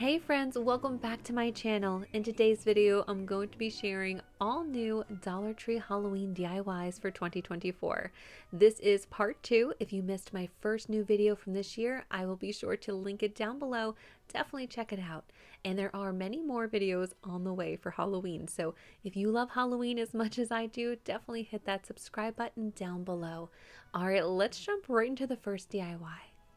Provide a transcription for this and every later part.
Hey friends, welcome back to my channel. In today's video, I'm going to be sharing all new Dollar Tree Halloween DIYs for 2024. This is part 2. If you missed my first new video from this year, I will be sure to link it down below. Definitely check it out. And there are many more videos on the way for Halloween. So if you love Halloween as much as I do, definitely hit that subscribe button down below. All right, let's jump right into the first DIY.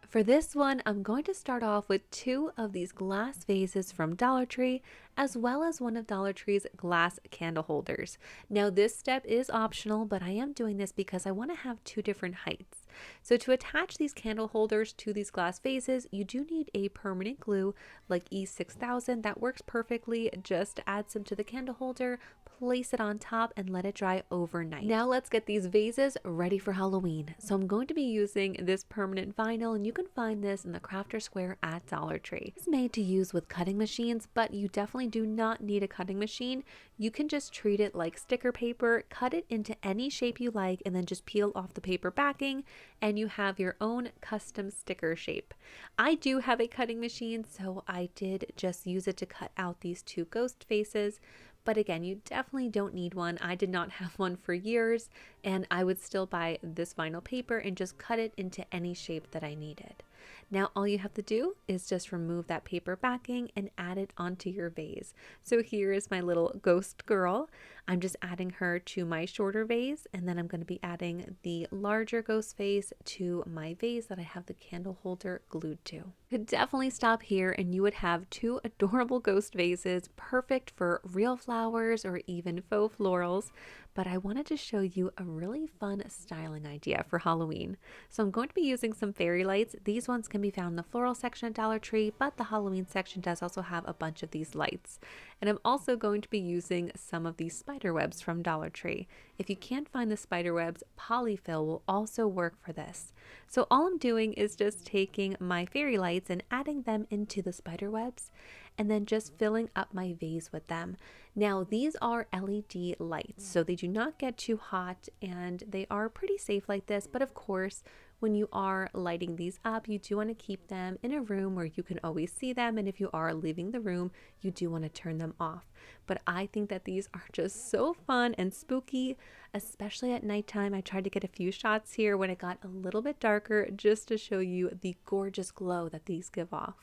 For this one, I'm going to start off with 2 of these glass vases from Dollar Tree, as well as one of Dollar Tree's glass candle holders. Now this step is optional, but I am doing this because I want to have 2 different heights. So to attach these candle holders to these glass vases, you do need a permanent glue like E6000 that works perfectly. Just add some to the candle holder, place it on top, and let it dry overnight. Now let's get these vases ready for Halloween. So I'm going to be using this permanent vinyl, and you can find this in the Crafter Square at Dollar Tree. It's made to use with cutting machines, but you definitely do not need a cutting machine. You can just treat it like sticker paper, cut it into any shape you like, and then just peel off the paper backing, and you have your own custom sticker shape. I do have a cutting machine, so I did just use it to cut out these 2 ghost faces. But again, you definitely don't need one. I did not have one for years, and I would still buy this vinyl paper and just cut it into any shape that I needed. Now all you have to do is just remove that paper backing and add it onto your vase. So here is my little ghost girl. I'm just adding her to my shorter vase, and then I'm going to be adding the larger ghost face to my vase that I have the candle holder glued to. Could definitely stop here and you would have 2 adorable ghost vases, perfect for real flowers or even faux florals. But I wanted to show you a really fun styling idea for Halloween. So I'm going to be using some fairy lights. These ones can be found in the floral section at Dollar Tree, but the Halloween section does also have a bunch of these lights. And I'm also going to be using some of these spider webs from Dollar Tree. If you can't find the spider webs, polyfill will also work for this. So all I'm doing is just taking my fairy lights and adding them into the spider webs, and then just filling up my vase with them. Now these are LED lights, so they do not get too hot and they are pretty safe like this, but of course when you are lighting these up, you do want to keep them in a room where you can always see them, and if you are leaving the room, you do want to turn them off. But I think that these are just so fun and spooky, especially at nighttime. I tried to get a few shots here when it got a little bit darker just to show you the gorgeous glow that these give off.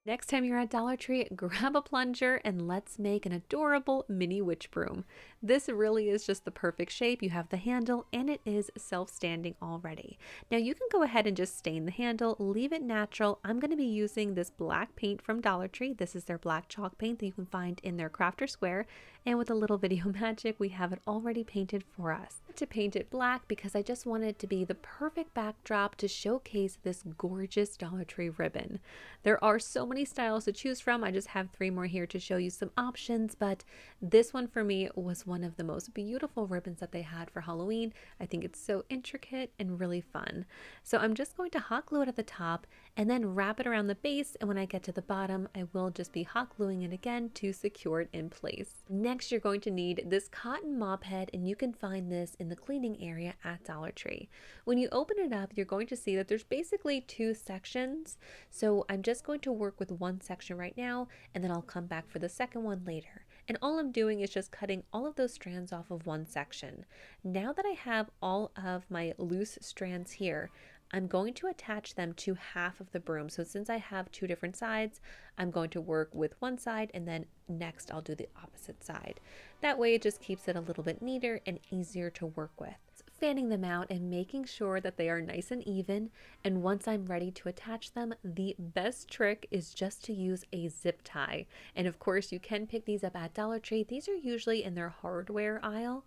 Next time you're at Dollar Tree, grab a plunger and let's make an adorable mini witch broom. This really is just the perfect shape. You have the handle and it is self-standing already. Now you can go ahead and just stain the handle, leave it natural. I'm going to be using this black paint from Dollar Tree. This is their black chalk paint that you can find in their Crafter Square. And with a little video magic, we have it already painted for us. To paint it black because I just wanted it to be the perfect backdrop to showcase this gorgeous Dollar Tree ribbon. There are so many styles to choose from. I just have 3 more here to show you some options, but this one for me was one of the most beautiful ribbons that they had for Halloween. I think it's so intricate and really fun. So I'm just going to hot glue it at the top and then wrap it around the base, and when I get to the bottom, I will just be hot gluing it again to secure it in place. Next, you're going to need this cotton mop head, and you can find this in the cleaning area at Dollar Tree. When you open it up, you're going to see that there's basically 2 sections. So I'm just going to work with one section right now, and then I'll come back for the second one later. And all I'm doing is just cutting all of those strands off of one section. Now that I have all of my loose strands here, I'm going to attach them to half of the broom. So since I have 2 different sides, I'm going to work with one side and then next I'll do the opposite side. That way it just keeps it a little bit neater and easier to work with. Fanning them out and making sure that they are nice and even, and once I'm ready to attach them, the best trick is just to use a zip tie. And of course you can pick these up at Dollar Tree. These are usually in their hardware aisle,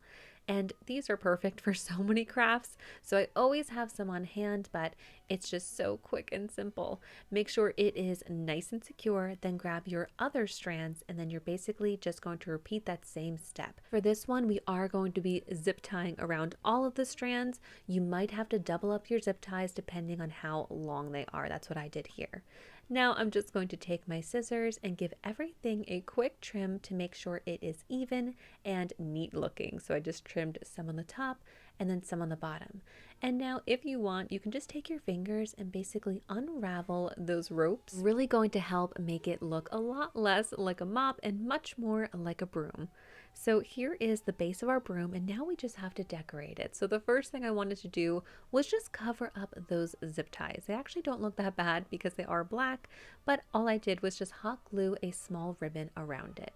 and these are perfect for so many crafts. So I always have some on hand, but it's just so quick and simple. Make sure it is nice and secure, then grab your other strands, and then you're basically just going to repeat that same step. For this one, we are going to be zip tying around all of the strands. You might have to double up your zip ties depending on how long they are. That's what I did here. Now I'm just going to take my scissors and give everything a quick trim to make sure it is even and neat looking. So I just trimmed some on the top and then some on the bottom. And now if you want, you can just take your fingers and basically unravel those ropes. Really going to help make it look a lot less like a mop and much more like a broom. So here is the base of our broom, and now we just have to decorate it. So the first thing I wanted to do was just cover up those zip ties. They actually don't look that bad because they are black, but all I did was just hot glue a small ribbon around it.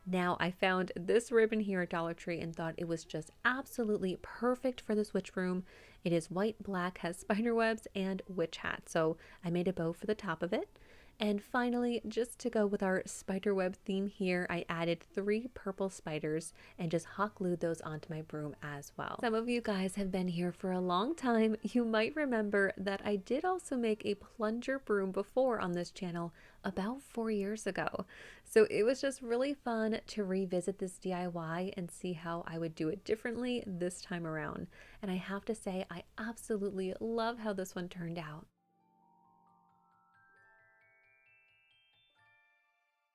Now I found this ribbon here at Dollar Tree and thought it was just absolutely perfect for this witch broom. It is white, black, has spider webs and witch hat. So I made a bow for the top of it. And finally, just to go with our spider web theme here, I added 3 purple spiders and just hot glued those onto my broom as well. Some of you guys have been here for a long time. You might remember that I did also make a plunger broom before on this channel about 4 years ago. So it was just really fun to revisit this DIY and see how I would do it differently this time around. And I have to say, I absolutely love how this one turned out.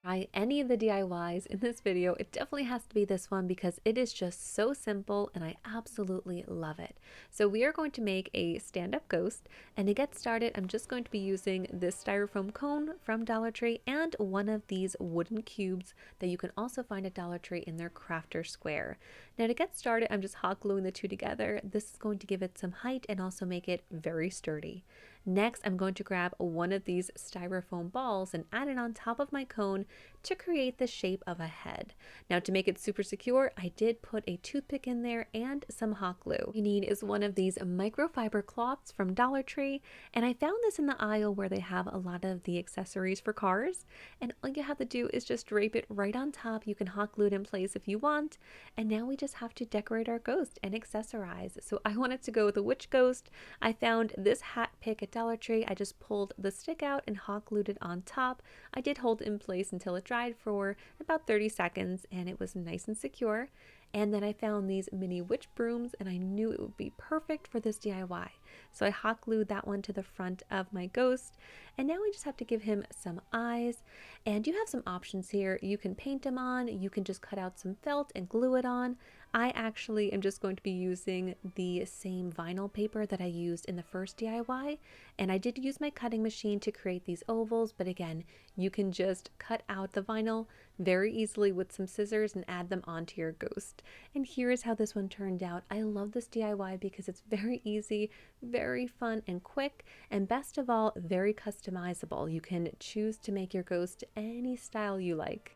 Try any of the DIYs in this video, it definitely has to be this one because it is just so simple and I absolutely love it. So we are going to make a stand-up ghost, and to get started I'm just going to be using this styrofoam cone from Dollar Tree and one of these wooden cubes that you can also find at Dollar Tree in their crafter square. Now to get started I'm just hot gluing the two together. This is going to give it some height and also make it very sturdy. Next, I'm going to grab one of these styrofoam balls and add it on top of my cone to create the shape of a head. Now to make it super secure, I did put a toothpick in there and some hot glue. You need is one of these microfiber cloths from Dollar Tree, and I found this in the aisle where they have a lot of the accessories for cars, and all you have to do is just drape it right on top. You can hot glue it in place if you want, and now we just have to decorate our ghost and accessorize. So I wanted to go with a witch ghost. I found this hat pick at Dollar Tree. I just pulled the stick out and hot glued it on top. I did hold it in place until it dried for about 30 seconds and it was nice and secure. And then I found these mini witch brooms and I knew it would be perfect for this DIY. So I hot glued that one to the front of my ghost. And now we just have to give him some eyes. And you have some options here. You can paint him on, you can just cut out some felt and glue it on. I actually am just going to be using the same vinyl paper that I used in the first DIY. And I did use my cutting machine to create these ovals, but again, you can just cut out the vinyl very easily with some scissors and add them onto your ghost. And here is how this one turned out. I love this DIY because it's very easy, very fun and quick, and best of all, very customizable. You can choose to make your ghost any style you like.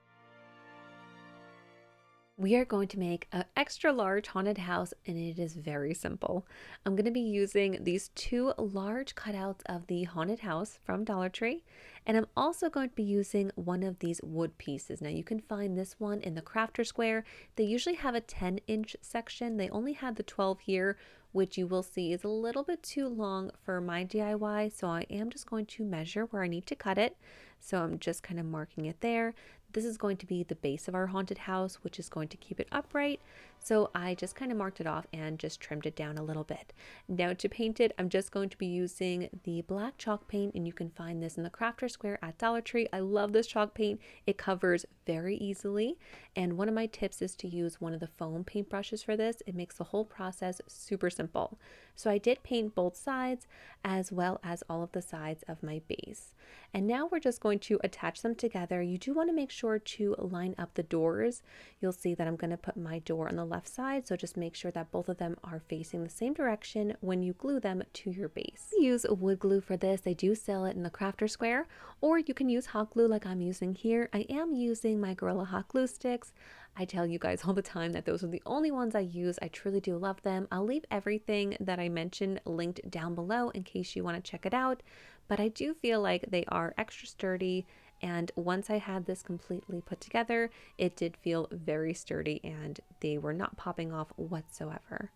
We are going to make an extra large haunted house, and it is very simple. I'm going to be using these 2 large cutouts of the haunted house from Dollar Tree, and I'm also going to be using one of these wood pieces. Now you can find this one in the crafter square. They usually have a 10-inch section. They only had the 12 here, which you will see is a little bit too long for my DIY, so I am just going to measure where I need to cut it. So I'm just kind of marking it there. This is going to be the base of our haunted house, which is going to keep it upright. So I just kind of marked it off and just trimmed it down a little bit. Now to paint it, I'm just going to be using the black chalk paint, and you can find this in the crafter square at Dollar Tree. I love this chalk paint. It covers very easily. And one of my tips is to use one of the foam paint brushes for this. It makes the whole process super simple. So I did paint both sides as well as all of the sides of my base. And now we're just going to attach them together. You do want to make sure to line up the doors. You'll see that I'm going to put my door on the left side, so just make sure that both of them are facing the same direction when you glue them to your base. Use wood glue for this. They do sell it in the crafter square, or you can use hot glue like I'm using here. I am using my Gorilla hot glue sticks. I tell you guys all the time that those are the only ones I use. I truly do love them. I'll leave everything that I mentioned linked down below in case you want to check it out. But I do feel like they are extra sturdy, and once I had this completely put together, it did feel very sturdy and they were not popping off whatsoever.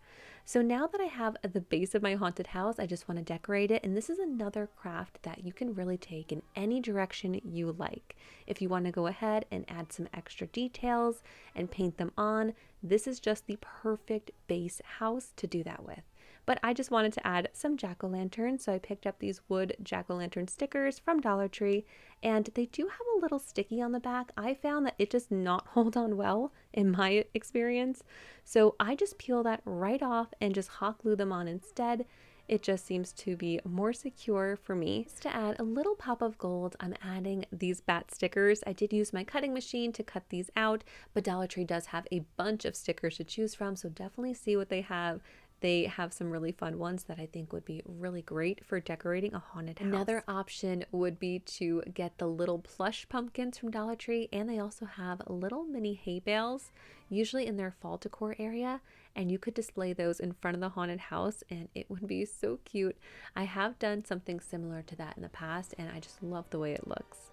So now that I have the base of my haunted house, I just want to decorate it, and this is another craft that you can really take in any direction you like. If you want to go ahead and add some extra details and paint them on, this is just the perfect base house to do that with. but I just wanted to add some jack-o'-lanterns, so I picked up these wood jack-o'-lantern stickers from Dollar Tree, and they do have a little sticky on the back. I found that it does not hold on well in my experience, so I just peel that right off and just hot glue them on instead. It just seems to be more secure for me. Just to add a little pop of gold, I'm adding these bat stickers. I did use my cutting machine to cut these out, but Dollar Tree does have a bunch of stickers to choose from, so definitely see what they have. They have some really fun ones that I think would be really great for decorating a haunted house. Another option would be to get the little plush pumpkins from Dollar Tree, and they also have little mini hay bales, usually in their fall decor area, and you could display those in front of the haunted house and it would be so cute. I have done something similar to that in the past and I just love the way it looks.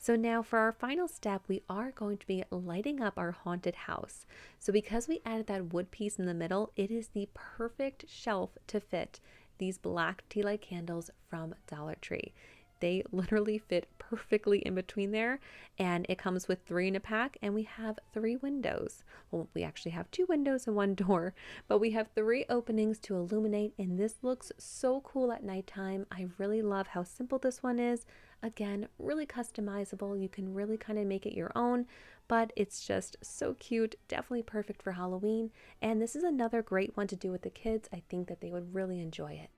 So now for our final step, we are going to be lighting up our haunted house. So because we added that wood piece in the middle, it is the perfect shelf to fit these black tea light candles from Dollar Tree. They literally fit perfectly in between there, and it comes with 3 in a pack, and we have 3 windows. Well, we actually have 2 windows and 1 door, but we have 3 openings to illuminate, and this looks so cool at nighttime. I really love how simple this one is. Again, really customizable. You can really kind of make it your own, but it's just so cute. Definitely perfect for Halloween, and this is another great one to do with the kids. I think that they would really enjoy it.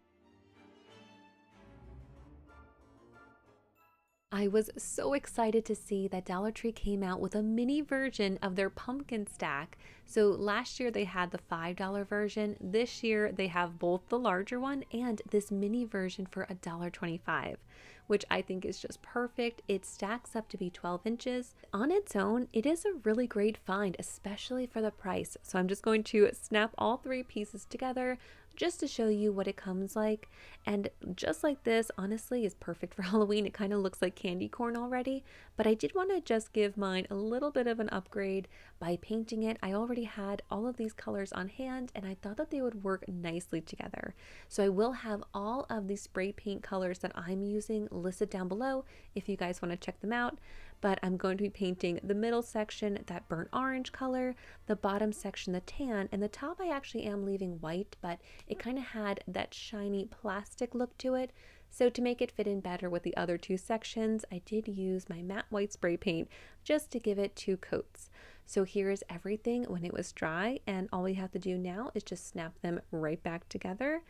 I was so excited to see that Dollar Tree came out with a mini version of their pumpkin stack. So last year they had the $5 version. This year they have both the larger one and this mini version for $1.25, which I think is just perfect. It stacks up to be 12 inches. On its own, it is a really great find, especially for the price. So I'm just going to snap all 3 pieces together just to show you what it comes like. And just like this, honestly, is perfect for Halloween. It kind of looks like candy corn already, but I did want to just give mine a little bit of an upgrade by painting it. I already had all of these colors on hand and I thought that they would work nicely together. So I will have all of the spray paint colors that I'm using listed down below if you guys want to check them out. But I'm going to be painting the middle section that burnt orange color, the bottom section the tan, and the top I actually am leaving white, but it kind of had that shiny plastic look to it. So to make it fit in better with the other 2 sections, I did use my matte white spray paint just to give it 2 coats. So here's everything when it was dry, and all we have to do now is just snap them right back together,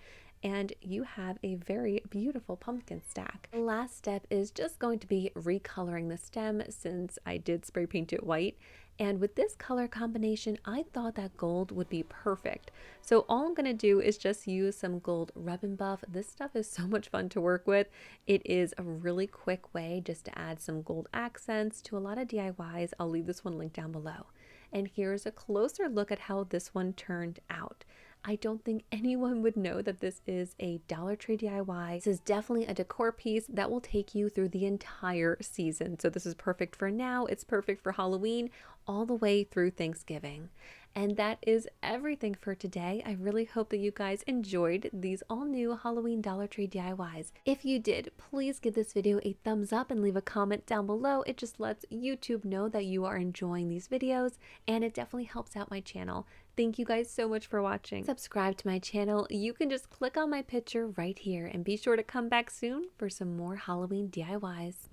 and you have a very beautiful pumpkin stack. The last step is just going to be recoloring the stem since I did spray paint it white. And with this color combination, I thought that gold would be perfect. So all I'm gonna do is just use some gold rub and buff. This stuff is so much fun to work with. It is a really quick way just to add some gold accents to a lot of DIYs. I'll leave this one linked down below. And here's a closer look at how this one turned out. I don't think anyone would know that this is a Dollar Tree DIY. This is definitely a decor piece that will take you through the entire season. So this is perfect for now, it's perfect for Halloween, all the way through Thanksgiving. And that is everything for today. I really hope that you guys enjoyed these all new Halloween Dollar Tree DIYs. If you did, please give this video a thumbs up and leave a comment down below. It just lets YouTube know that you are enjoying these videos and it definitely helps out my channel. Thank you guys so much for watching. Subscribe to my channel. You can just click on my picture right here and be sure to come back soon for some more Halloween DIYs.